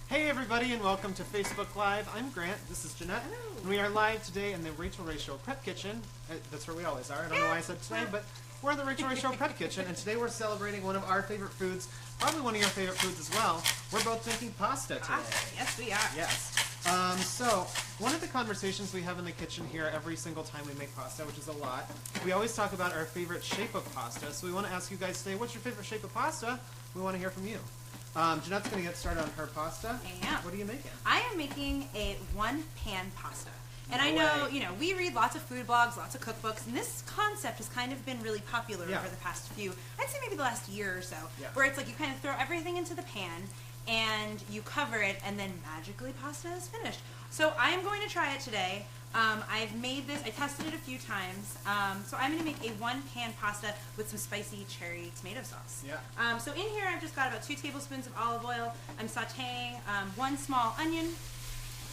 Hey everybody and welcome to Facebook Live. I'm Grant, this is Jeanette, and we are live today in the Rachael Prep Kitchen. That's where we always are, I don't know why I said today, but we're in the Rachael Prep Kitchen, and today we're celebrating one of our favorite foods, probably one of your favorite foods as well. We're both making pasta today. Yes, we are. Yes. So, one of the conversations we have in the kitchen here every single time we make pasta, which is a lot, we always talk about our favorite shape of pasta. So we want to ask you guys today, what's your favorite shape of pasta? We want to hear from you. Jeanette's going to get started on her pasta. Yeah. What are you making? I am making a one-pan pasta. And I know, we read lots of food blogs, lots of cookbooks, and this concept has kind of been really popular over the past I'd say maybe the last year or so, where it's like you kind of throw everything into the pan, and you cover it, and then magically pasta is finished. So I'm going to try it today. I've made this, I tested it a few times, so I'm going to make a one-pan pasta with some spicy cherry tomato sauce. Yeah. So in here I've just got about 2 tablespoons of olive oil. I'm sauteing 1 small onion,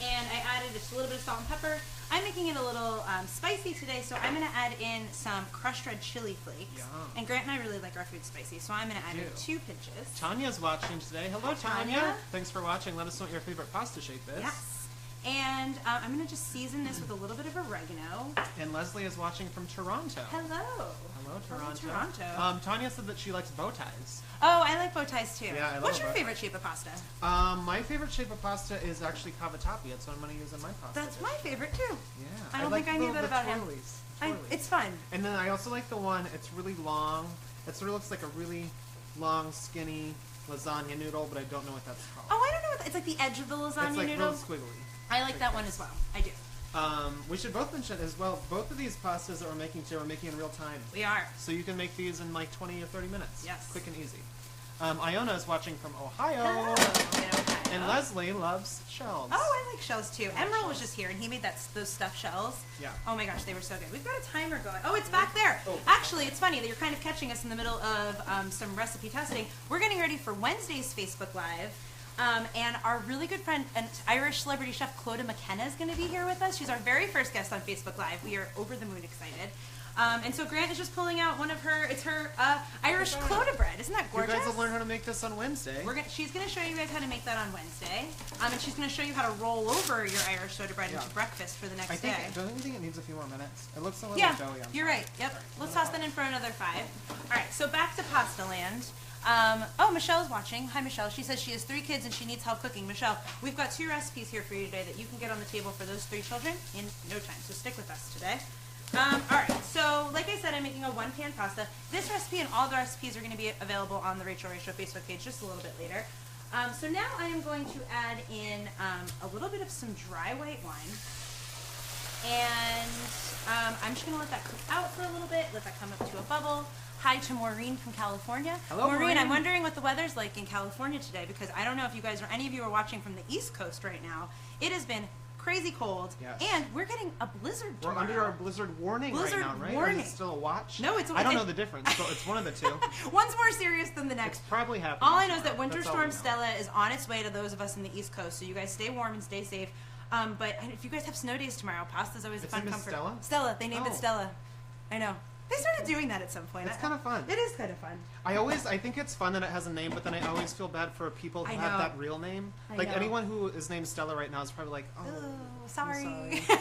and I added just a little bit of salt and pepper. I'm making it a little spicy today, so I'm going to add in some crushed red chili flakes. Yum. And Grant and I really like our food spicy, so I'm going to add in 2 pinches. Tanya's watching today. Hello, Tanya. Thanks for watching. Let us know what your favorite pasta shape is. Yes. And I'm going to just season this with a little bit of oregano. And Leslie is watching from Toronto. Hello. Hello, Toronto. Toronto. Tanya said that she likes bow ties. Oh, I like bow ties too. Yeah, I love What's your bow favorite shape of pasta? My favorite shape of pasta is actually cavatappi. That's what I'm going to use in my pasta That's dish. my favorite too. Yeah. I don't think I knew that about him. It's fun. And then I also like the one, it's really long. It sort of looks like a really long, skinny lasagna noodle, but I don't know what that's called. Oh, I don't know what it's like the edge of the lasagna it's like noodle. Real squiggly. I like that one as well. I do. We should both mention as well, both of these pastas that we're making today, we're making in real time. We are. So you can make these in like 20 or 30 minutes. Yes. Quick and easy. Iona is watching from Ohio. Hello. And Leslie loves shells. Oh, I like shells too. Emerald was just here, and he made those stuffed shells. Yeah. Oh my gosh, they were so good. We've got a timer going. Oh, it's back there. Oh. Actually, it's funny that you're kind of catching us in the middle of some recipe testing. We're getting ready for Wednesday's Facebook Live. And our really good friend and Irish celebrity chef Clodagh McKenna is going to be here with us. She's our very first guest on Facebook Live. We are over the moon excited. And so Grant is just pulling out one of her, it's her Irish Clodagh bread. Isn't that gorgeous? You guys will learn how to make this on Wednesday. She's going to show you guys how to make that on Wednesday. And she's going to show you how to roll over your Irish soda bread into breakfast for the next day. Don't you think it needs a few more minutes? It looks a little doughy. You're right. Yep. Let's toss that in for another 5. All right, so back to Pasta Land. Michelle's watching. Hi, Michelle. She says she has 3 kids and she needs help cooking. Michelle, we've got 2 recipes here for you today that you can get on the table for those 3 children in no time. So stick with us today. All right. So, like I said, I'm making a one-pan pasta. This recipe and all the recipes are going to be available on the Rachael Facebook page just a little bit later. So now I am going to add in a little bit of some dry white wine. And I'm just going to let that cook out for a little bit, let that come up to a bubble. Hi to Maureen from California. Hello, Maureen. I'm wondering what the weather's like in California today, because I don't know if you guys or any of you are watching from the East Coast right now. It has been crazy cold, and we're getting a blizzard tomorrow. We're under our blizzard warning right now, right? Warning. Or is it still a watch? No, it's a I don't know the difference, so it's one of the two. One's more serious than the next. It's probably happening. All I know is that Winter Storm Stella is on its way to those of us in the East Coast, so you guys stay warm and stay safe. But if you guys have snow days tomorrow, pasta's always a fun comfort. Stella? Stella. They named it Stella. I know. They started doing that at some point. It's kind of fun. It is kind of fun. I think it's fun that it has a name, but then I always feel bad for people who have that real name. Like anyone who is named Stella right now is probably like, oh, sorry. I'm sorry.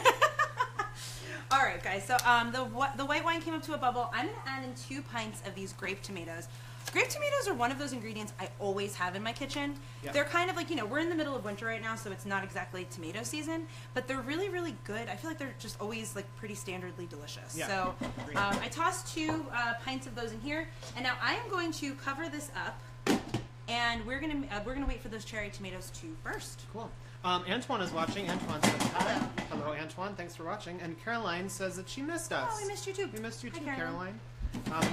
All right, guys. So the white wine came up to a bubble. I'm going to add in 2 pints of these grape tomatoes. Grape tomatoes are one of those ingredients I always have in my kitchen. Yeah. They're kind of like, we're in the middle of winter right now, so it's not exactly tomato season, but they're really, really good. I feel like they're just always like pretty standardly delicious. Yeah. So I tossed 2 pints of those in here, and now I am going to cover this up, and we're gonna wait for those cherry tomatoes to burst. Cool. Antoine is watching. Antoine says hi. Hello, Antoine. Thanks for watching. And Caroline says that she missed us. Oh, we missed you too. We missed you too, Hi, Caroline.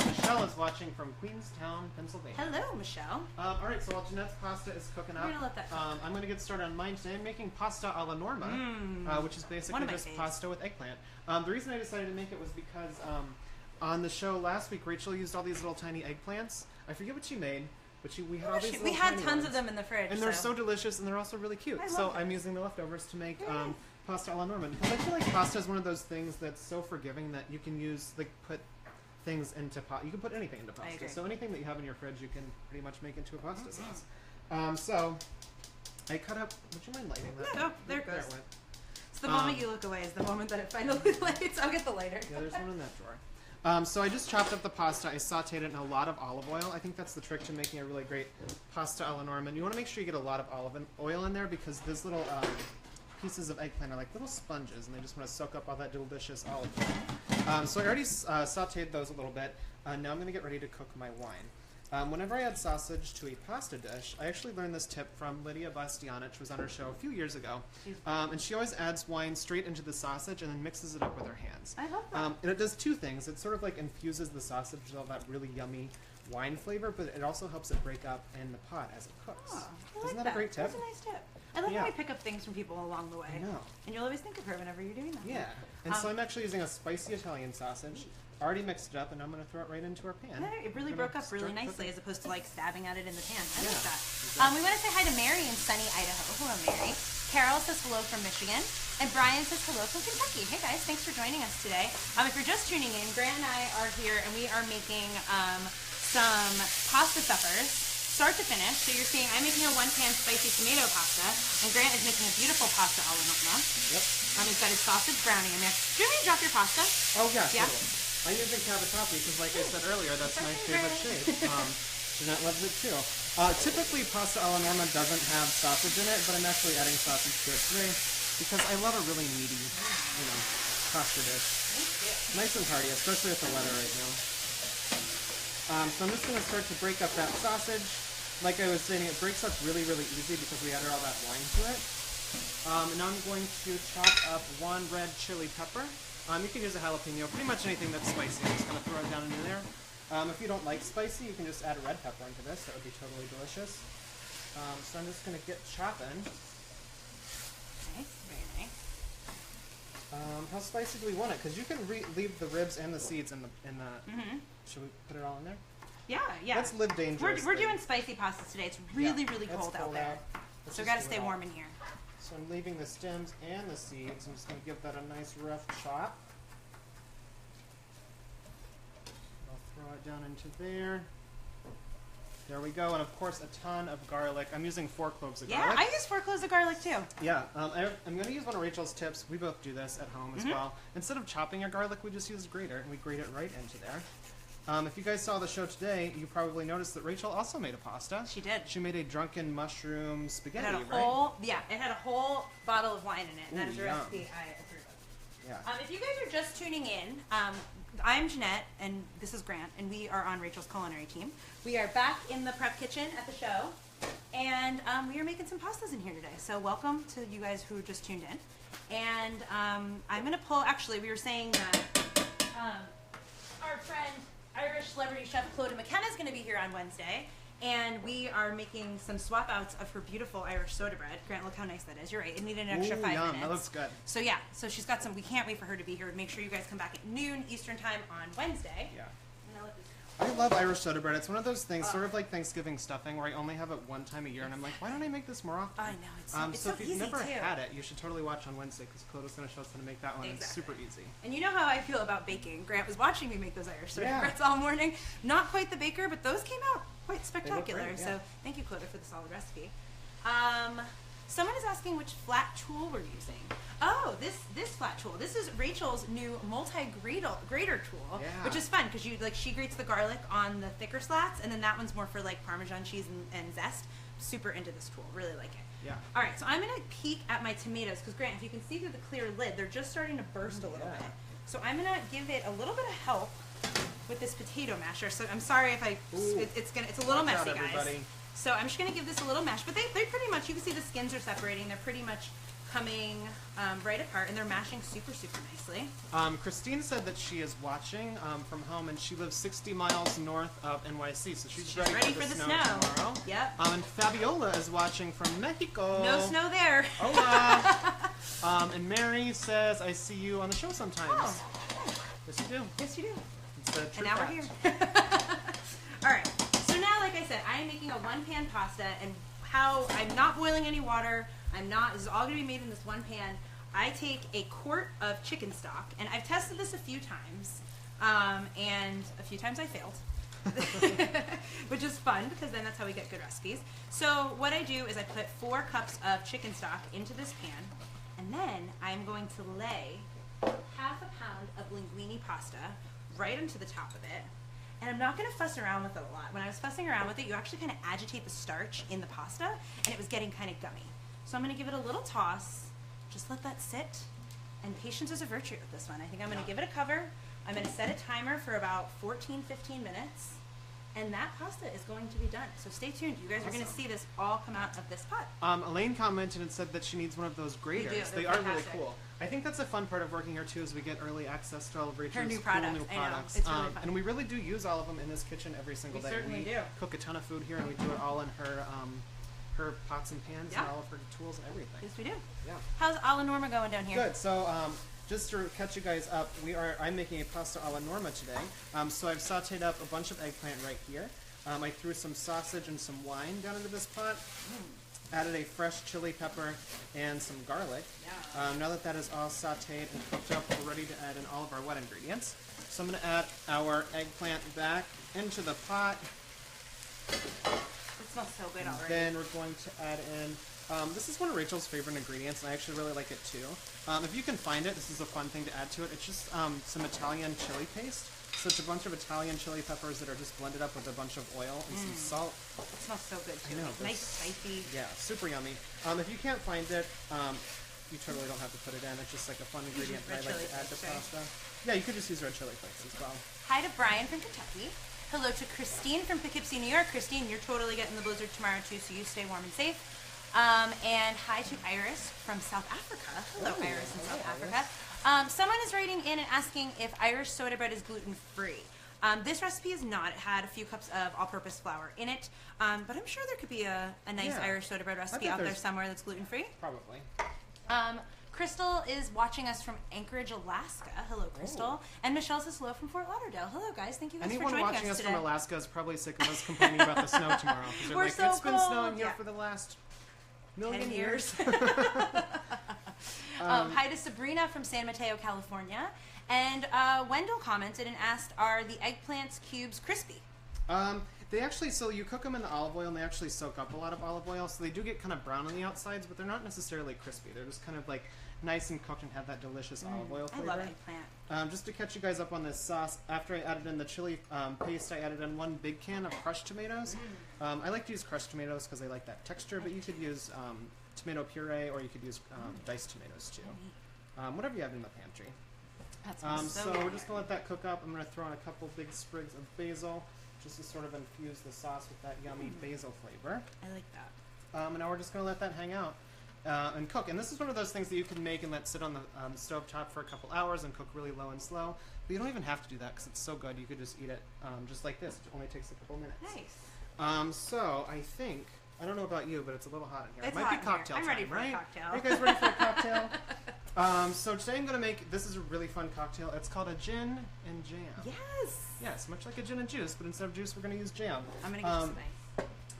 Michelle is watching from Queenstown, Pennsylvania. Hello, Michelle. All right, so while Jeanette's pasta is cooking up, we're gonna let that cook. I'm going to get started on mine today. I'm making pasta alla Norma, which is basically just pasta with eggplant. The reason I decided to make it was because on the show last week, Rachael used all these little tiny eggplants. I forget what she made, but we had all these little We had tiny tons ones. of them in the fridge. And they're so delicious, and they're also really cute. So I'm using the leftovers to make pasta alla Norma. Because I feel like pasta is one of those things that's so forgiving that you can use, put things into pasta. You can put anything into pasta. So anything that you have in your fridge, you can pretty much make into a pasta sauce. So I cut up. Would you mind lighting that? No, there it goes. There it went. So the moment you look away is the moment that it finally lights. I'll get the lighter. Yeah, there's one in that drawer. So I just chopped up the pasta. I sauteed it in a lot of olive oil. I think that's the trick to making a really great pasta alla Norma. And you want to make sure you get a lot of olive oil in there because those little pieces of eggplant are like little sponges, and they just want to soak up all that delicious olive oil. So I already sauteed those a little bit. Now I'm going to get ready to cook my wine. Whenever I add sausage to a pasta dish, I actually learned this tip from Lydia Bastianich, who was on her show a few years ago. And she always adds wine straight into the sausage and then mixes it up with her hands. I love that. And it does two things. It sort of like infuses the sausage with all that really yummy wine flavor, but it also helps it break up in the pot as it cooks. Oh, Isn't that a great tip? That's a nice tip. I love when I pick up things from people along the way. I know. And you'll always think of her whenever you're doing that. Yeah. And so I'm actually using a spicy Italian sausage. Already mixed it up, and I'm going to throw it right into our pan. It really broke up really nicely as opposed to like stabbing at it in the pan. I like that. Exactly. We want to say hi to Mary in sunny Idaho. Hello, Mary. Carol says hello from Michigan. And Brian says hello from Kentucky. Hey, guys. Thanks for joining us today. If you're just tuning in, Grant and I are here, and we are making some pasta stuffers, start to finish. So you're seeing I'm making a one-pan spicy tomato pasta, and Grant is making a beautiful pasta alla Norma. Yep. He's got his sausage brownie in there. Do you want me to drop your pasta? Oh, yeah. Yeah. Totally. I'm using cavatappi because, like I said earlier, that's my favorite shape. Jeanette loves it too. Typically, pasta alla Norma doesn't have sausage in it, but I'm actually adding sausage to it today because I love a really meaty, pasta dish. Nice and hearty, especially with the weather right now. So I'm just going to start to break up that sausage. Like I was saying, it breaks up really, really easy because we added all that wine to it. And now I'm going to chop up one red chili pepper. You can use a jalapeno, pretty much anything that's spicy. I'm just going to throw it down into there. If you don't like spicy, you can just add a red pepper into this. That would be totally delicious. So I'm just going to get chopping. Nice, very nice. How spicy do we want it? Because you can leave the ribs and the seeds in the. Should we put it all in there? Yeah. Let's live dangerously. We're doing spicy pasta today. It's really cold out there. So we got to stay warm in here. So I'm leaving the stems and the seeds. I'm just going to give that a nice rough chop. I'll throw it down into there. There we go. And of course, a ton of garlic. I'm using 4 cloves of garlic. Yeah, I use 4 cloves of garlic too. Yeah. I'm going to use one of Rachel's tips. We both do this at home as well. Instead of chopping our garlic, we just use a grater and we grate it right into there. If you guys saw the show today, you probably noticed that Rachael also made a pasta. She did. She made a drunken mushroom spaghetti, it had a whole, right? Yeah, it had a whole bottle of wine in it. And that is a recipe I approve of. Yeah. If you guys are just tuning in, I'm Jeanette, and this is Grant, and we are on Rachel's culinary team. We are back in the prep kitchen at the show, and we are making some pastas in here today. So welcome to you guys who just tuned in. And I'm going to pull, actually, we were saying that our friend, Irish celebrity chef Clodagh McKenna is going to be here on Wednesday, and we are making some swap outs of her beautiful Irish soda bread. Grant, look how nice that is. You're right. It needed an extra 5 minutes. That looks good. So yeah, so she's got some. We can't wait for her to be here. Make sure you guys come back at noon Eastern time on Wednesday. Yeah. And I'll let this I love Irish soda bread. It's one of those things, sort of like Thanksgiving stuffing, where I only have it one time a year, and I'm like, why don't I make this more often? I know, it's so so if you've easy never too. had it, you should totally watch on Wednesday, because Clodagh's going to show us how to make that one. Exactly. It's super easy. And you know how I feel about baking. Grant was watching me make those Irish soda Yeah. breads all morning. Not quite the baker, but those came out quite spectacular. great, yeah. So thank you, Clodagh, for the solid recipe. Someone is asking which flat tool we're using. Oh, this flat tool. This is Rachel's new multi-grater tool, Yeah. which is fun because she grates the garlic on the thicker slats, and then that one's more for like Parmesan cheese and zest. Super into this tool. Really like it. Yeah. All right, so I'm gonna peek at my tomatoes because Grant, if you can see through the clear lid, they're just starting to burst a little bit. So I'm gonna give it a little bit of help with this potato masher. So I'm sorry if it's a little messy, guys. Everybody. So I'm just gonna give this a little mash, but they pretty much, you can see the skins are separating. They're pretty much coming right apart, and they're mashing super nicely. Christine said that she is watching from home, and she lives 60 miles north of NYC, so she's ready for the snow tomorrow. Yep. And Fabiola is watching from Mexico. No snow there. Hola. And Mary says, I see you on the show sometimes. Oh, Yes, you do. yes, you do. It's a true And now fact. we're here. All right. So now, like I said, I am making a one-pan pasta, and I'm not boiling any water. This is all going to be made in this one pan. I take a quart of chicken stock, and I've tested this a few times, and a few times I failed. which is fun because then that's how we get good recipes. So what I do is I put 4 cups of chicken stock into this pan, and then I'm going to lay half a pound of linguine pasta right onto the top of it. And I'm not going to fuss around with it a lot. When I was fussing around with it, you actually kind of agitate the starch in the pasta, and it was getting kind of gummy. So I'm going to give it a little toss, just let that sit, and patience is a virtue with this one. I think I'm going to give it a cover. I'm going to set a timer for about 14, 15 minutes, and that pasta is going to be done. So stay tuned. You guys are going to see this all come out of this pot. Elaine commented and said that she needs one of those graters. They are really cool. I think that's a fun part of working here too, is we get early access to all of Rachel's new cool products. new products. It's really fun. And we really do use all of them in this kitchen every single day. Certainly do. Cook a ton of food here, and we do it all in her her pots and pans and all of her tools and everything. Yes, we do. Yeah. How's alla Norma going down here? Good. So just to catch you guys up, I'm making a pasta alla Norma today. So I've sautéed up a bunch of eggplant right here. I threw some sausage and some wine down into this pot. Added a fresh chili pepper and some garlic. Yeah. Now that that is all sautéed and cooked up, we're ready to add in all of our wet ingredients. So I'm going to add our eggplant back into the pot. It smells so good already. Then we're going to add in, this is one of Rachel's favorite ingredients, and I actually really like it too. If you can find it, this is a fun thing to add to it. It's just some Italian chili paste. So it's a bunch of Italian chili peppers that are just blended up with a bunch of oil and some salt. It smells so good too. I know, nice, spicy. Yeah, super yummy. If you can't find it, you totally don't have to put it in. It's just like a fun ingredient that I like to add to pasta. Yeah, you could just use red chili flakes as well. Hi to Brian from Kentucky. Hello to Christine from Poughkeepsie, New York. Christine, you're totally getting the blizzard tomorrow too, so you stay warm and safe. And hi to Iris from South Africa. Hello, Iris in South Africa. Someone is writing in and asking if Irish soda bread is gluten-free. This recipe is not. It had a few cups of all-purpose flour in it, but I'm sure there could be a nice Irish soda bread recipe out there somewhere that's gluten-free. Probably. Crystal is watching us from Anchorage, Alaska. Hello, Crystal. And Michelle says hello from Fort Lauderdale. Hello, guys. Thank you guys for joining us today. Anyone watching us from Alaska is probably sick of us complaining about the snow tomorrow. They're We're like, so it's been cold. snowing here for the last million years. Hi to Sabrina from San Mateo, California. And Wendell commented and asked, are the eggplants cubes crispy? They actually, so you cook them in the olive oil and they actually soak up a lot of olive oil, so they do get kind of brown on the outsides, but they're not necessarily crispy. They're just kind of like nice and cooked and have that delicious olive oil flavor. I love eggplant. Just to catch you guys up on this sauce, after I added in the chili paste, I added in 1 big can of crushed tomatoes. I like to use crushed tomatoes because I like that texture, but you could use tomato puree or you could use diced tomatoes too. Whatever you have in the pantry. So we're just going to let that cook up. I'm going to throw in a couple big sprigs of basil just to sort of infuse the sauce with that yummy basil flavor. I like that. And now we're just going to let that hang out and cook. And this is one of those things that you can make and let sit on the stove top for a couple hours and cook really low and slow. But you don't even have to do that because it's so good. You could just eat it just like this. It only takes a couple minutes. Nice. So I think, I don't know about you, but it's a little hot in here. It's it might hot be cocktail I'm time, ready for right? a cocktail. Are you guys ready for a cocktail? So today I'm going to make, this is a really fun cocktail. It's called a gin and jam. Yes. Yes, much like a gin and juice, but instead of juice, we're going to use jam. I'm going to get some.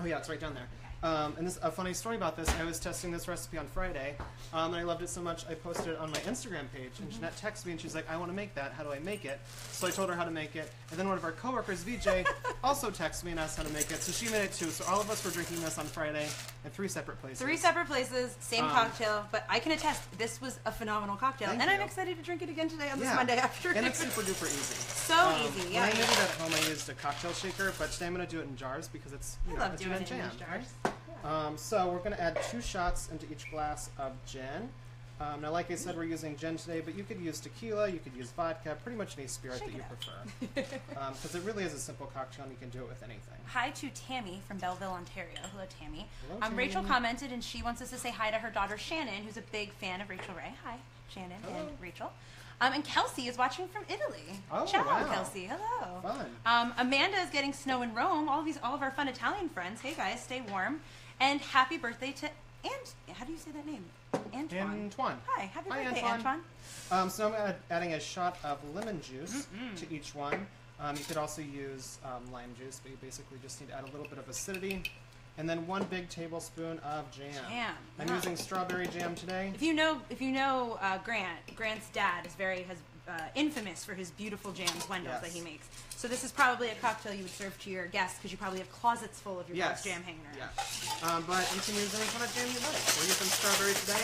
Oh yeah, it's right down there. And this a funny story about this. I was testing this recipe on Friday, and I loved it so much I posted it on my Instagram page. And Jeanette texted me and she's like, "I want to make that. How do I make it?" So I told her how to make it. And then one of our coworkers, VJ, also texted me and asked how to make it. So she made it too. So all of us were drinking this on Friday in 3 separate places. 3 separate places, same cocktail. But I can attest, this was a phenomenal cocktail, and I'm excited to drink it again today on this Monday afternoon. And it's super duper easy. So easy. Yeah. When I made it at home, I used a cocktail shaker, but today I'm going to do it in jars because it's I love it's doing gin it and in jam. jars. So we're going to add 2 shots into each glass of gin. Now, like I said, we're using gin today, but you could use tequila, you could use vodka, pretty much any spirit that you prefer. Because it really is a simple cocktail and you can do it with anything. Hi to Tammy from Belleville, Ontario. Hello, Tammy. Hello, Tammy. Rachel commented and she wants us to say hi to her daughter Shannon, who's a big fan of Rachel Ray. Hi, Shannon and Rachel. And Kelsey is watching from Italy. Oh, ciao, wow. Kelsey. Hello. Fun. Amanda is getting snow in Rome. All of our fun Italian friends. Hey guys, stay warm. And happy birthday to how do you say that name? Antoine. Hi, happy birthday, Antoine. So I'm adding a shot of lemon juice to each one. You could also use lime juice, but you basically just need to add a little bit of acidity. And then 1 big tablespoon of jam. I'm using strawberry jam today. If you know Grant's dad has infamous for his beautiful jams, Wendell's, that he makes. So this is probably a cocktail you would serve to your guests because you probably have closets full of your dad's jam hanging around. Yeah. But you can use any kind of jam you like. Were you some strawberry today?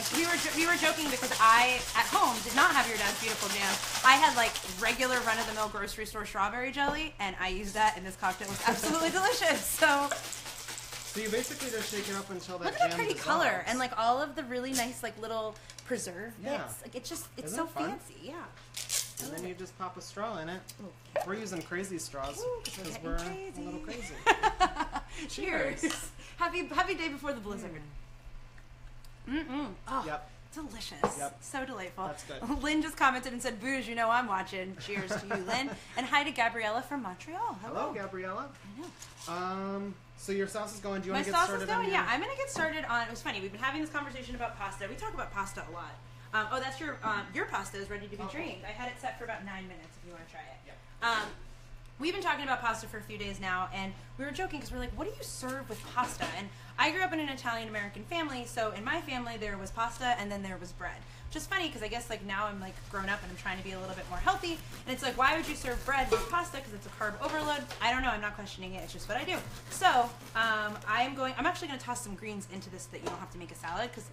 We were joking because I, at home, did not have your dad's beautiful jam. I had like regular run-of-the-mill grocery store strawberry jelly, and I used that, and this cocktail was absolutely delicious. So you basically just shake it up until that look at jam the pretty dissolves. color and like all of the really nice like little preserve bits. Yeah. Like it's Isn't so it fun? fancy. Yeah. And then you just pop a straw in it. Ooh. We're using crazy straws because we're crazy. a little crazy. Cheers. Happy day before the blizzard. Oh, Yep. delicious. Yep. So delightful. That's good. Lynn just commented and said, "Booze, you know I'm watching." Cheers to you, Lynn. And hi to Gabriella from Montreal. Hello, Gabriella. I know. So your sauce is going. Do you want My to get sauce started is going. on your... Yeah, I'm gonna get started on. It was funny. We've been having this conversation about pasta. We talk about pasta a lot. Oh, that's your pasta is ready to be drained. I had it set for about 9 minutes. If you want to try it. Yeah. We've been talking about pasta for a few days now, and we were joking because we're like, what do you serve with pasta? And I grew up in an Italian-American family, so in my family there was pasta and then there was bread. Which is funny because I guess like now I'm like grown up and I'm trying to be a little bit more healthy, and it's like, why would you serve bread with pasta? Because it's a carb overload. I don't know. I'm not questioning it. It's just what I do. So I'm actually going to toss some greens into this so that you don't have to make a salad because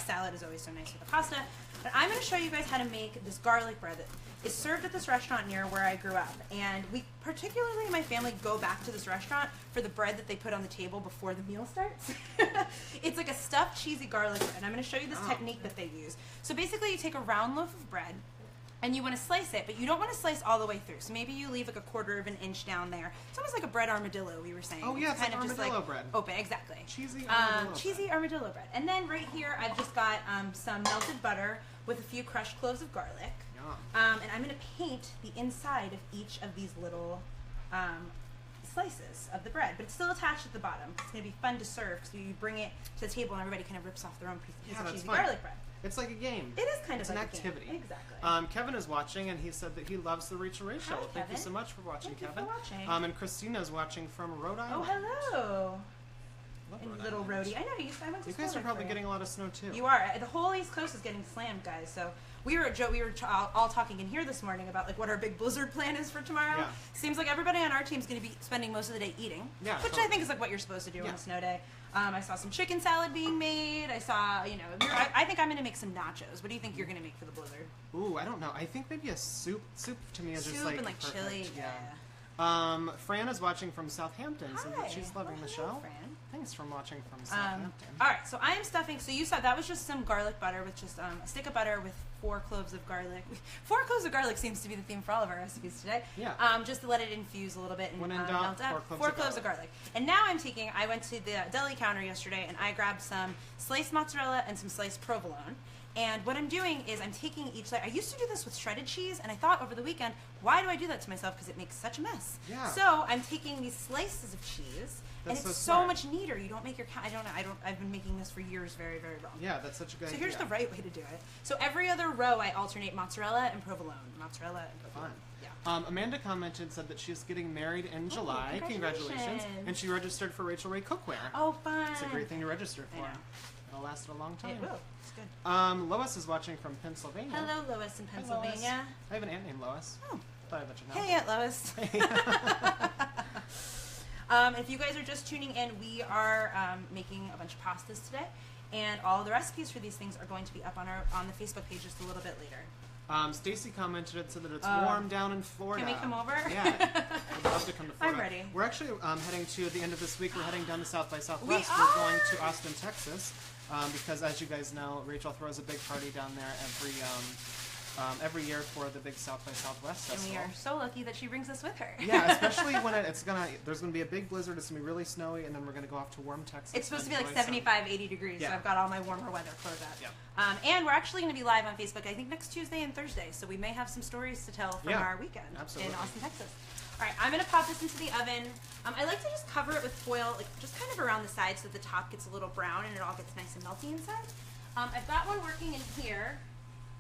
salad is always so nice with the pasta. But I'm going to show you guys how to make this garlic bread that is served at this restaurant near where I grew up. And we, particularly in my family, go back to this restaurant for the bread that they put on the table before the meal starts. It's like a stuffed cheesy garlic bread. And I'm going to show you this technique that they use. So basically you take a round loaf of bread and you want to slice it, but you don't want to slice all the way through. So maybe you leave like a 1/4 of an inch down there. It's almost like a bread armadillo, we were saying. Oh yeah, it's kind like of armadillo just like bread. open, exactly. Cheesy armadillo cheesy armadillo bread. And then right here, I've just got some melted butter with a few crushed cloves of garlic. Yum. And I'm going to paint the inside of each of these little slices of the bread, but it's still attached at the bottom. It's going to be fun to serve because you bring it to the table and everybody kind of rips off their own piece of cheesy garlic bread. It's like a game. It is kind of an like activity. A game. Exactly. Kevin is watching, and he said that he loves the Rachael Ray Show. Hi, Thank you Kevin. so much for watching, Thank Kevin. you for watching. And Christina's watching from Rhode Oh, Island. hello. Love And Rhode little Island. roadie. I know, I went to You school guys are there probably for getting a lot of snow too. You are. The whole East Coast is getting slammed, guys. So we were all talking in here this morning about like what our big blizzard plan is for tomorrow. Yeah. Seems like everybody on our team is going to be spending most of the day eating, Yeah, which totally. I think is like what you're supposed to do on a snow day. I saw some chicken salad being made. I saw, I think I'm going to make some nachos. What do you think you're going to make for the blizzard? Ooh, I don't know. I think maybe a soup. Soup to me is Soup just like and like perfect. chili. Yeah. Fran is watching from Southampton, so Hi. she's loving the Hello, show. Fran. Thanks for watching from Southampton. All right, so I am stuffing. So you saw that was just some garlic butter with just a stick of butter with 4 cloves of garlic. 4 cloves of garlic seems to be the theme for all of our recipes today. Yeah. Just to let it infuse a little bit and When in melt doubt, up. 4 cloves of garlic. And now I went to the deli counter yesterday and I grabbed some sliced mozzarella and some sliced provolone. And what I'm doing is I'm taking each slice. I used to do this with shredded cheese, and I thought over the weekend, why do I do that to myself? Because it makes such a mess. Yeah. So I'm taking these slices of cheese, and That's it's so so smart. much neater. You don't make your. I don't know. I've been making this for years, very, very wrong. Yeah, that's such a good So idea. here's the right way to do it. So every other row, I alternate mozzarella and provolone. Mozzarella and provolone. Fun. Yeah. Amanda commented, said that she's getting married in July. Congratulations. And she registered for Rachael Ray Cookware. Oh, fun. It's a great thing to register I for. know. It'll last a long time. It will. It's good. Lois is watching from Pennsylvania. Hello, Lois in Hi, Lois. Pennsylvania. I have an aunt named Lois. Oh. Thought I'd let you know. Hey, Aunt Lois. If you guys are just tuning in, we are making a bunch of pastas today, and all the recipes for these things are going to be up on the Facebook page just a little bit later. Stacy commented and said that it's warm down in Florida. Can we come over? Yeah. I'd love to come to Florida. I'm ready. We're actually heading to, at the end of this week, we're heading down to South by Southwest. We We're are! going to Austin, Texas, because as you guys know, Rachael throws a big party down there every year for the big South by Southwest And festival. we are so lucky that she brings us with her. Yeah, especially when there's gonna be a big blizzard. It's gonna be really snowy, and then we're gonna go off to warm Texas. It's supposed to be and like enjoy some- 75, 80 degrees, so Yeah. I've got all my warmer weather clothes out. Yeah. And we're actually going to be live on Facebook, I think, next Tuesday and Thursday, so we may have some stories to tell from our weekend absolutely. in Austin, Texas. All right, I'm going to pop this into the oven. I like to just cover it with foil, like just kind of around the sides so the top gets a little brown and it all gets nice and melty inside. I've got one working in here,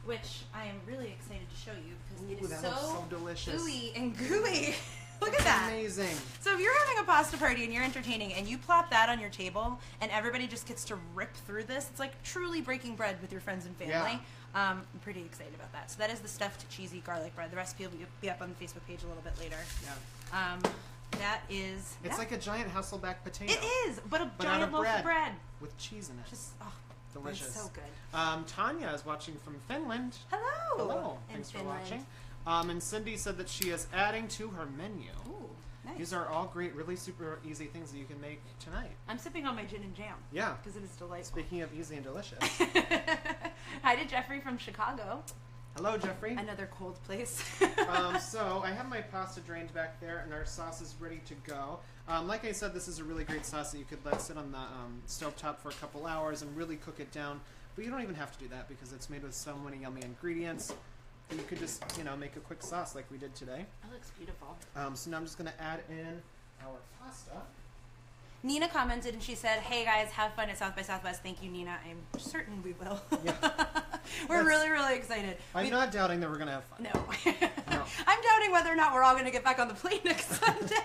which I am really excited to show you because it is that looks so delicious. ooey and gooey. Look at that. Amazing. So if you're having a pasta party and you're entertaining and you plop that on your table and everybody just gets to rip through this, it's like truly breaking bread with your friends and family. Yeah. I'm pretty excited about that. So that is the stuffed cheesy garlic bread. The recipe will be up on the Facebook page a little bit later. Yeah. That is... It's like a giant Hasselback potato. It is, but a giant loaf of bread. With cheese in it. Just, delicious. It's so good. Tanya is watching from Finland. Hello. Hello. Thanks for watching. And Cindy said that she is adding to her menu. Ooh, nice. These are all great, really super easy things that you can make tonight. I'm sipping on my gin and jam. Yeah. Because it is delightful. Speaking of easy and delicious. Hi to Jeffrey from Chicago. Hello, Jeffrey. Another cold place. So I have my pasta drained back there, and our sauce is ready to go. Like I said, this is a really great sauce that you could let sit on the stovetop for a couple hours and really cook it down. But you don't even have to do that because it's made with so many yummy ingredients. You could just, make a quick sauce like we did today. That looks beautiful. So now I'm just going to add in our pasta. Nina commented and she said, "Hey guys, have fun at South by Southwest." Thank you, Nina. I'm certain we will. Yeah. We're really, really excited. I'm not doubting that we're going to have fun. No. I'm doubting whether or not we're all going to get back on the plane next Sunday.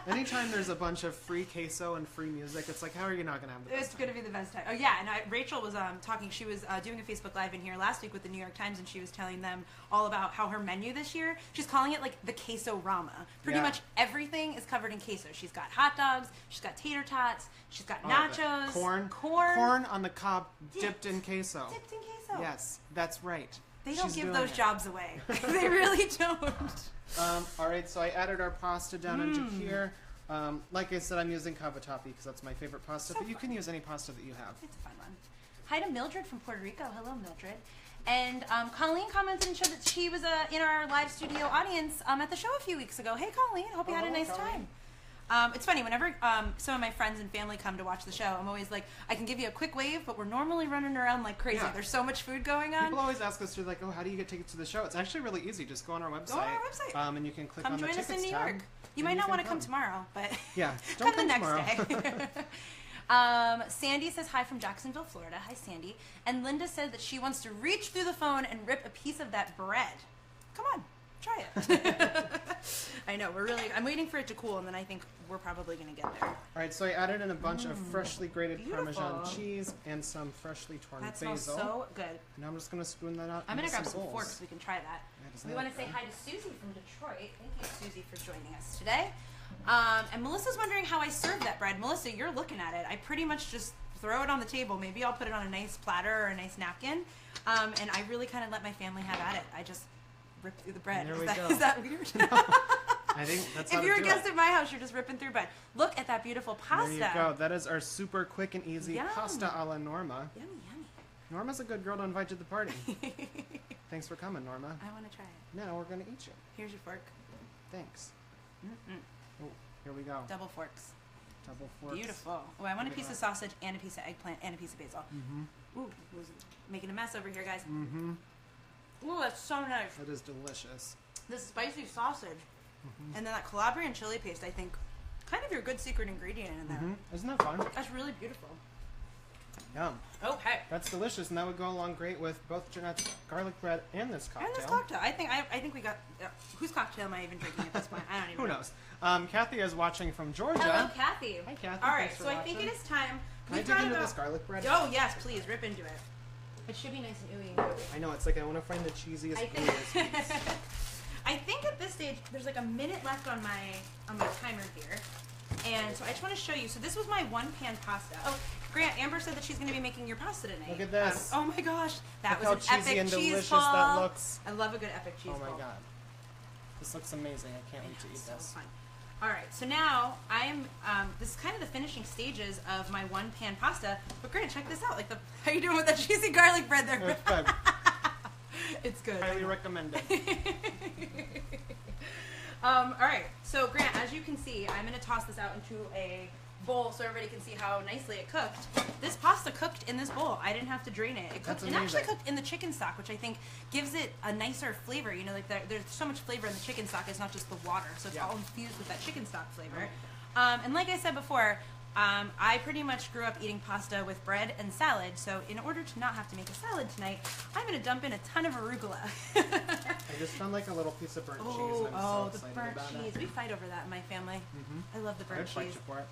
Anytime there's a bunch of free queso and free music, it's like, how are you not going to have the best It's going to be the best time. Oh, yeah, and Rachel was talking. She was doing a Facebook Live in here last week with the New York Times, and she was telling them all about how her menu this year, she's calling it like the queso rama. Pretty much everything is covered in queso. She's got hot dogs, she's got tater tots, she's got nachos. Corn on the cob dipped in queso. Dipped in queso. Yes, that's right. They don't give those jobs away. They really don't. All right, so I added our pasta down into here. Like I said, I'm using cavatappi because that's my favorite pasta, but you can use any pasta that you have. It's a fun one. Hi to Mildred from Puerto Rico. Hello, Mildred. And Colleen commented and showed that she was in our live studio audience at the show a few weeks ago. Hey, Colleen. Hope you had a nice time. It's funny, whenever some of my friends and family come to watch the show, I'm always like, I can give you a quick wave, but we're normally running around like crazy. Yeah. There's so much food going on. People always ask us, they're like, oh, how do you get tickets to the show? It's actually really easy. Just go on our website. Go on our website. And you can click on the tickets tab. Come join us in New York. You might not want to come tomorrow, but yeah, don't come the tomorrow. next day. Sandy says hi from Jacksonville, Florida. Hi, Sandy. And Linda said that she wants to reach through the phone and rip a piece of that bread. Come on. Try it. I know, I'm waiting for it to cool, and then I think we're probably going to get there. All right, so I added in a bunch of freshly grated Parmesan cheese and some freshly torn basil. That smells so good. Now I'm just going to spoon that out. I'm going to grab some forks so we can try that. Yeah, we want to say hi to Susie from Detroit. Thank you, Susie, for joining us today. And Melissa's wondering how I serve that bread. Melissa, you're looking at it. I pretty much just throw it on the table. Maybe I'll put it on a nice platter or a nice napkin. And I really kind of let my family have at it. I just rip through the bread. Is that weird? No. I think that's how if you're a guest at my house, you're just ripping through bread. Look at that beautiful pasta. There you go. That is our super quick and easy pasta a la Norma. Yummy, yummy. Norma's a good girl to invite to the party. Thanks for coming, Norma. I want to try it. Now we're going to eat you. Here's your fork. Thanks. Oh, here we go. Double forks. Double forks. Beautiful. Oh, I want a piece of sausage and a piece of eggplant and a piece of basil. Ooh, making a mess over here, guys. Ooh, that's so nice. That is delicious. This spicy sausage. And then that Calabrian chili paste, I think, kind of your good secret ingredient in there. Isn't that fun? That's really beautiful. Yum. Okay. That's delicious, and that would go along great with both Jeanette's garlic bread and this cocktail. And this cocktail. I think we got... whose cocktail am I even drinking at this point? I don't even know. Who knows? Kathy is watching from Georgia. Hello, Kathy. Hi, Kathy. All right, so I think it is time. Can I dig into this garlic bread? Oh, yes, please. Rip into it. It should be nice and ooey and gooey. I know. It's like I want to find the cheesiest, gooeyest piece. I think at this stage, there's like a minute left on my timer here. And so I just want to show you. So this was my one-pan pasta. Oh, Grant, Amber said that she's going to be making your pasta tonight. Look at this. Oh my gosh. That Look was how an cheesy epic and cheese delicious ball. that looks. I love a good epic cheese ball. Oh my god. This looks amazing. I can't wait to eat this. Fun. All right, so now I'm. This is kind of the finishing stages of my one-pan pasta. But Grant, check this out. Like how you doing with that cheesy garlic bread there? It's good. It's good. Highly recommended. All right, so Grant, as you can see, I'm going to toss this out into a bowl so everybody can see how nicely it cooked. This pasta cooked in this bowl. I didn't have to drain it. It cooked and actually cooked in the chicken stock, which I think gives it a nicer flavor. You know, like there's so much flavor in the chicken stock. It's not just the water, so it's all infused with that chicken stock flavor. And like I said before, I pretty much grew up eating pasta with bread and salad, so in order to not have to make a salad tonight, I'm going to dump in a ton of arugula. I just found like a little piece of burnt cheese, and I'm so excited the burnt about cheese. it. We fight over that in my family. I love the burnt I'd fight cheese. you for it.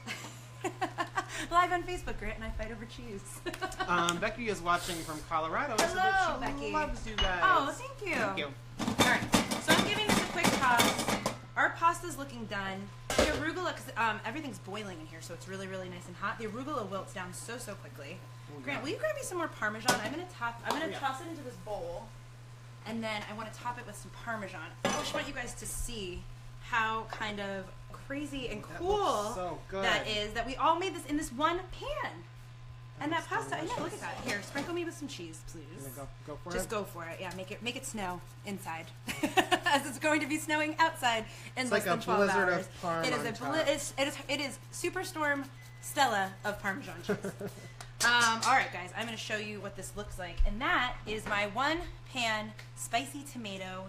Live on Facebook, Grant and I fight over cheese. Becky is watching from Colorado. Hello, so that she Becky. loves you guys. Oh, thank you. Thank you. All right, so I'm giving this a quick toss. Our pasta's looking done. The arugula, because everything's boiling in here, so it's really, really nice and hot. The arugula wilts down so quickly. Oh, Grant, yeah. will you grab me some more Parmesan? I'm gonna toss it into this bowl, and then I want to top it with some Parmesan. I just want you guys to see how kind of crazy and cool so good. that is. That we all made this in this one pan. And that That's pasta, I know, look delicious. at that. Here, sprinkle me with some cheese, please. Go for it. Just go for it. Yeah, make it snow inside, as it's going to be snowing outside in It's less like than a 12 blizzard hours. of Parm It is on a top. it is Superstorm Stella of Parmesan cheese. All right, guys, I'm going to show you what this looks like, and that is my one-pan spicy tomato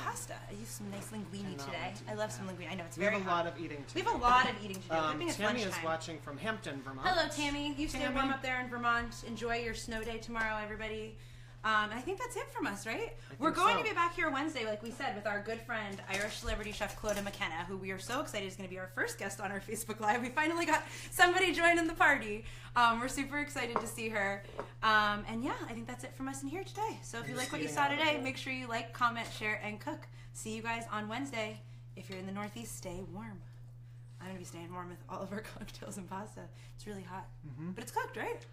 pasta. I used some nice linguine today. I love some linguine. I know it's We very have a hot. lot of eating to We do. have a lot of eating to do. Good thing it's Tammy is lunchtime. watching from Hampton, Vermont. Hello, Tammy. You stay Tammy. warm up there in Vermont. Enjoy your snow day tomorrow, everybody. I think that's it from us, right? We're going to be back here Wednesday, like we said, with our good friend, Irish celebrity chef Clodagh McKenna, who we are so excited is going to be our first guest on our Facebook Live. We finally got somebody joining the party. We're super excited to see her. And yeah, I think that's it from us in here today. So if you like what you saw today, make sure you like, comment, share, and cook. See you guys on Wednesday. If you're in the Northeast, stay warm. I'm going to be staying warm with all of our cocktails and pasta. It's really hot. But it's cooked, right?